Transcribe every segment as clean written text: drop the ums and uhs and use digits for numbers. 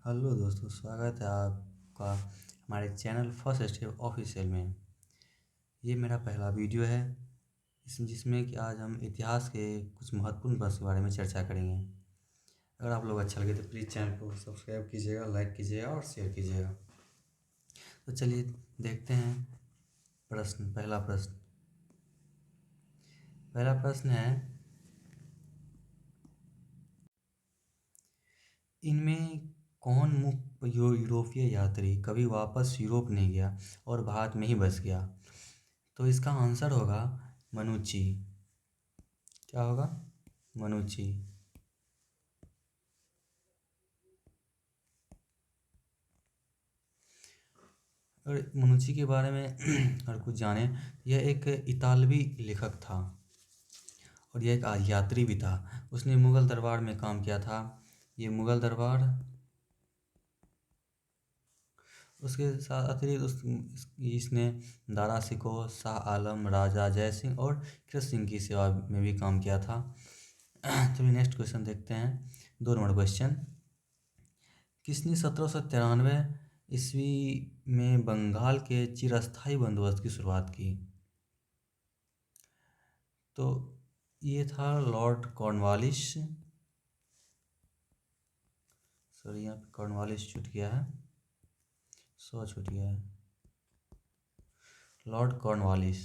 Hello दोस्तों, स्वागत है आपका हमारे चैनल फर्स्ट स्टेप ऑफिशियल में। ये मेरा पहला वीडियो है जिसमें कि आज हम इतिहास के कुछ महत्वपूर्ण वर्ष के बारे में चर्चा करेंगे। अगर आप लोग अच्छा लगे तो प्लीज़ चैनल को सब्सक्राइब कीजिएगा, लाइक कीजिएगा और शेयर कीजिएगा। तो चलिए देखते हैं पहला प्रश्न है, इनमें कौन मुख्य यूरोपीय यात्री कभी वापस यूरोप नहीं गया और भारत में ही बस गया? तो इसका आंसर होगा मनुची। क्या होगा? मनुची। और मनुची के बारे में अगर कुछ जाने, यह एक इतालवी लेखक था और यह एक यात्री भी था। उसने मुग़ल दरबार में काम किया था। ये मुग़ल दरबार, उसके साथ अतिरिक्त इसने दारा शिकोह, शाह आलम, राजा जय सिंह और कृष्ण सिंह की सेवा में भी काम किया था। चलिए नेक्स्ट क्वेश्चन देखते हैं। 2 नंबर क्वेश्चन, किसने 1793 ईस्वी में बंगाल के चिरस्थायी बंदोबस्त की शुरुआत की? तो ये था लॉर्ड कॉर्नवालिस। सॉरी, यहाँ पे कॉर्नवालिस छूट गया है, छूट गया है। Lord Cornwallis.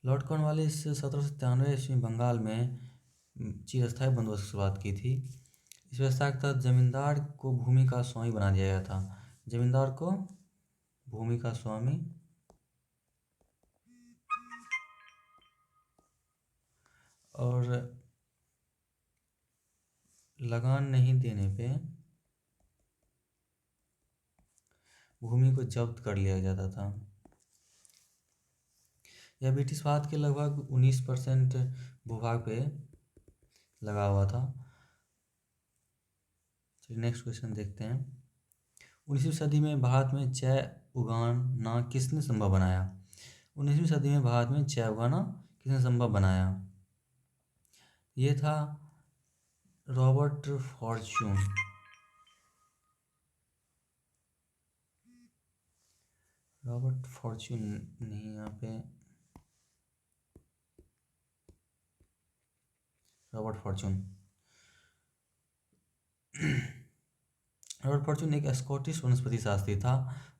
लॉर्ड कॉर्नवालिस 1793 ईस्वी में बंगाल में चिरस्थायी बंदोबस्त की शुरुआत की थी। इस व्यवस्था के तहत जमींदार को भूमि का स्वामी बना दिया गया था। जमींदार को भूमि का स्वामी और लगान नहीं देने पे भूमि को जब्त कर लिया जाता था। यह ब्रिटिश भारत के लगभग 19% भूभाग पे लगा हुआ था। चलिए नेक्स्ट क्वेश्चन देखते हैं। 19वीं सदी में भारत में चाय उगाना किसने संभव बनाया? 19वीं सदी में भारत में चाय उगाना किसने संभव बनाया? ये था रॉबर्ट फॉर्च्यून। रॉबर्ट फॉर्च्यून नहीं, यहाँ पे रॉबर्ट फॉर्च्यून। रॉबर्ट फॉर्च्यून एक स्कॉटिश वनस्पति शास्त्री था।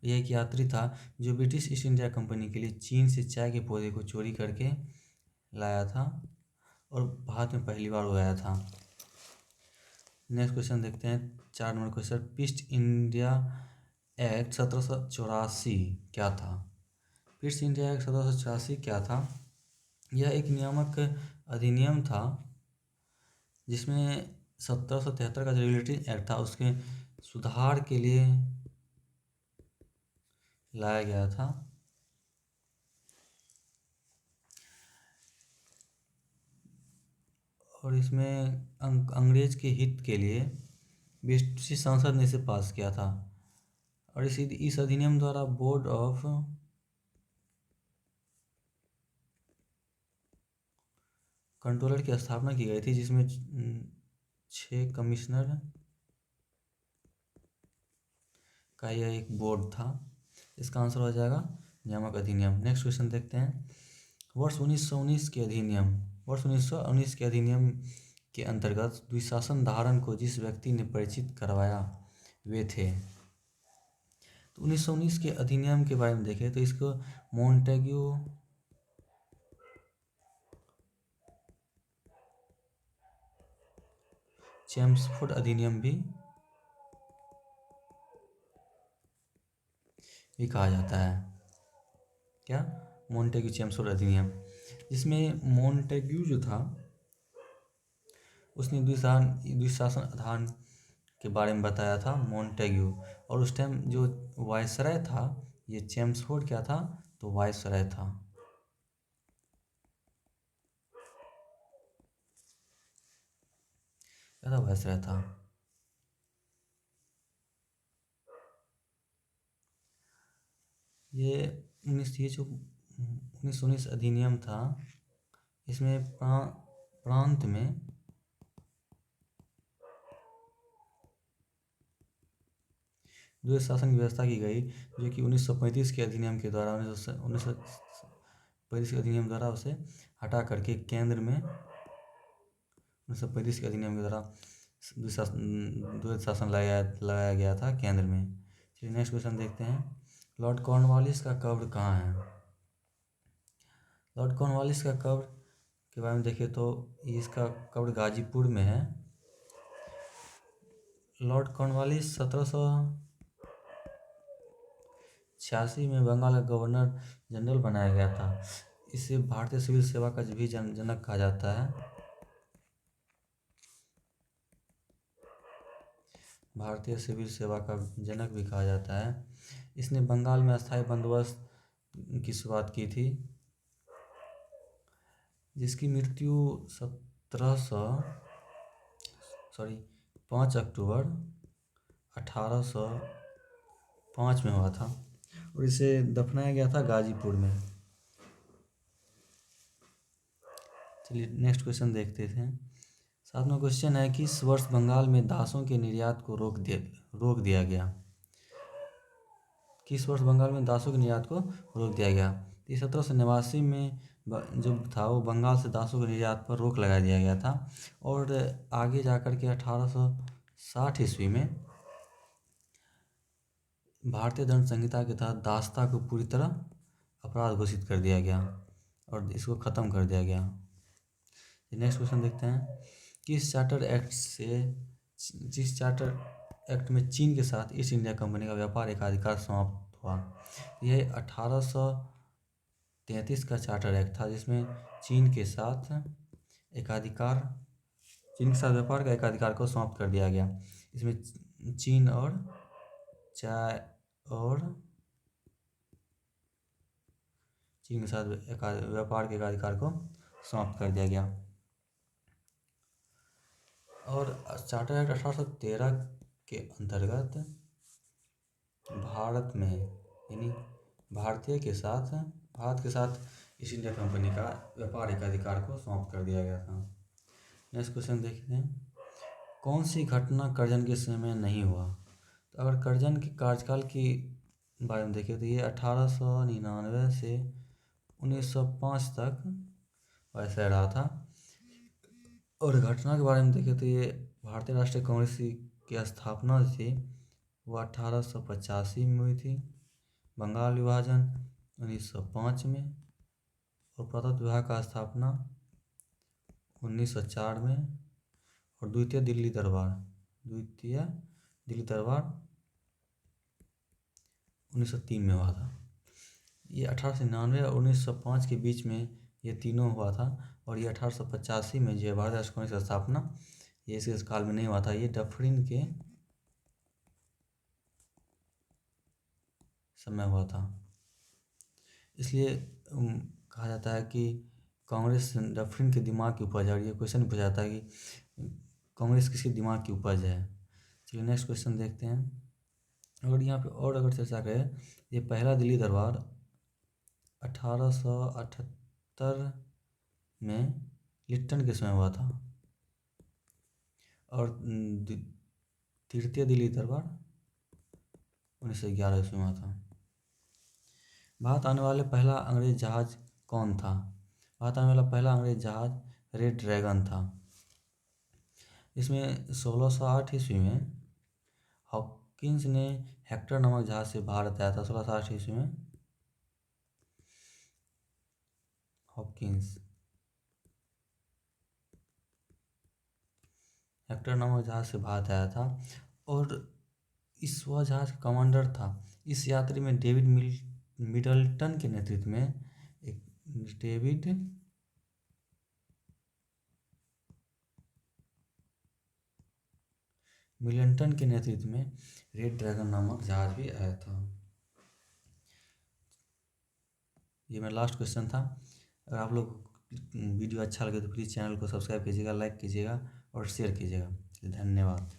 यह एक यात्री था जो ब्रिटिश ईस्ट इंडिया कंपनी के लिए चीन से चाय के पौधे को चोरी करके लाया था और भारत में पहली बार उगाया था। नेक्स्ट क्वेश्चन देखते हैं। 4 number question, east India act 1784 क्या था? ईस्ट इंडिया एक्ट 1784 क्या था? यह एक नियामक अधिनियम था जिसमें 1773 का जो रेगुलेटरी एक्ट था उसके सुधार के लिए लाया गया था। और इसमें अंग्रेज के हित के लिए ब्रिटिश संसद ने इसे पास किया था। और इस अधिनियम द्वारा बोर्ड ऑफ कंट्रोलर की स्थापना की गई थी, जिसमें 6 कमिश्नर का यह एक बोर्ड था। इसका आंसर हो जाएगा नियामक अधिनियम। नेक्स्ट क्वेश्चन देखते हैं। वर्ष 1919 के अधिनियम के अंतर्गत द्विशासन धारण को जिस व्यक्ति ने परिचित करवाया वे थे। तो 1919 के अधिनियम के बारे में देखें तो इसको मॉन्टेग्यू चेम्सफोर्ड अधिनियम भी कहा जाता है। क्या? मॉन्टेग्यू चेम्सफोर्ड अधिनियम, जिसमें मॉन्टेग्यू जो था उसने द्विशासन धारण के बारे में बताया था, मॉन्टेग्यू। और उस टाइम जो वायसराय था, ये चेम्सफोर्ड क्या था? तो वायसराय था। क्या था? वायसराय था। ये जो 1919 अधिनियम था, इसमें प्रांत में द्वैत शासन की व्यवस्था की गई, जो कि 1935 के अधिनियम के द्वारा 1935 के अधिनियम द्वारा उसे हटा करके केंद्र में 1935 के अधिनियम के द्वारा द्वैत शासन लगाया गया था केंद्र में। चलिए नेक्स्ट क्वेश्चन देखते हैं। लॉर्ड कॉर्नवालिस का कब्र कहाँ है? लॉर्ड कॉर्नवालिस का कब्र के बारे में देखें तो इसका कब्र गाजीपुर में है। लॉर्ड कॉर्नवालिस 1786 में बंगाल का गवर्नर जनरल बनाया गया था। इसे भारतीय सिविल सेवा का भी जनक कहा जाता है। भारतीय सिविल सेवा का जनक भी कहा जाता है। इसने बंगाल में अस्थायी बंदोबस्त की शुरुआत की थी, जिसकी मृत्यु 5 अक्टूबर 1805 में हुआ था और इसे दफनाया गया था गाजीपुर में। चलिए नेक्स्ट क्वेश्चन देखते थे। 7वां क्वेश्चन है कि इस वर्ष बंगाल में दासों के निर्यात को रोक दिया गया। किस वर्ष बंगाल में दासों के निर्यात को रोक दिया गया? 1789 में जो था वो बंगाल से दासों के निर्यात पर रोक लगा दिया गया था और आगे जाकर के 1860 ईस्वी में भारतीय दंड संहिता के तहत दासता को पूरी तरह अपराध घोषित कर दिया गया और इसको ख़त्म कर दिया गया। नेक्स्ट क्वेश्चन देखते हैं। जिस चार्टर एक्ट में चीन के साथ ईस्ट इंडिया कंपनी का व्यापार एकाधिकार समाप्त हुआ? यह 1833 का चार्टर एक्ट था, जिसमें चीन के साथ व्यापार का एकाधिकार को समाप्त कर दिया गया। इसमें चीन के साथ व्यापार के एकाधिकार को समाप्त कर दिया गया। और चार्टर एक्ट 1813 के अंतर्गत भारत के साथ ईस्ट इंडिया कंपनी का व्यापार एकाधिकार को समाप्त कर दिया गया था। नेक्स्ट क्वेश्चन देखते हैं। कौन सी घटना कर्जन के समय में नहीं हुआ? तो अगर कर्जन के कार्यकाल की बारे में देखें तो ये 1899 से 1905 तक वैसे रहा था। और घटना के बारे में देखें तो ये भारतीय राष्ट्रीय कांग्रेस की स्थापना थी वो 1885 में हुई थी। बंगाल विभाजन 1905 में और प्रताप विभाग का स्थापना 1904 में और द्वितीय दिल्ली दरबार 1903 में हुआ था। ये 1899 और 1905 के बीच में ये तीनों हुआ था और ये 1885 में जो भारतीय राष्ट्रीय कांग्रेस की स्थापना ये इस काल में नहीं हुआ था, ये डफरिन के समय हुआ था। इसलिए कहा जाता है कि कांग्रेस डफरिन के दिमाग की उपज है और ये क्वेश्चन पूछा जाता है कि कांग्रेस किसके दिमाग की उपज है। चलिए नेक्स्ट क्वेश्चन देखते हैं। और यहाँ पे और अगर चर्चा करें, ये पहला दिल्ली दरबार 1878 में लिट्टन के समय हुआ था और तृतीय दिल्ली दरबार 1911 ईस्वी में हुआ था। भारत आने वाले पहला अंग्रेज जहाज कौन था? भारत आने वाला पहला अंग्रेज जहाज रेड ड्रैगन था। इसमें 1608 ईस्वी में हॉकिंस ने हेक्टर नामक जहाज से भारत आया था। 1608 ईस्वी में हॉकिंस हेक्टर नामक जहाज से भारत आया था और वह जहाज का कमांडर था। इस यात्री में डेविड मिडल्टन के नेतृत्व में रेड ड्रैगन नामक जहाज भी आया था। ये मेरा लास्ट क्वेश्चन था। अगर आप लोग वीडियो अच्छा लगे तो प्लीज़ चैनल को सब्सक्राइब कीजिएगा, लाइक कीजिएगा और शेयर कीजिएगा। धन्यवाद।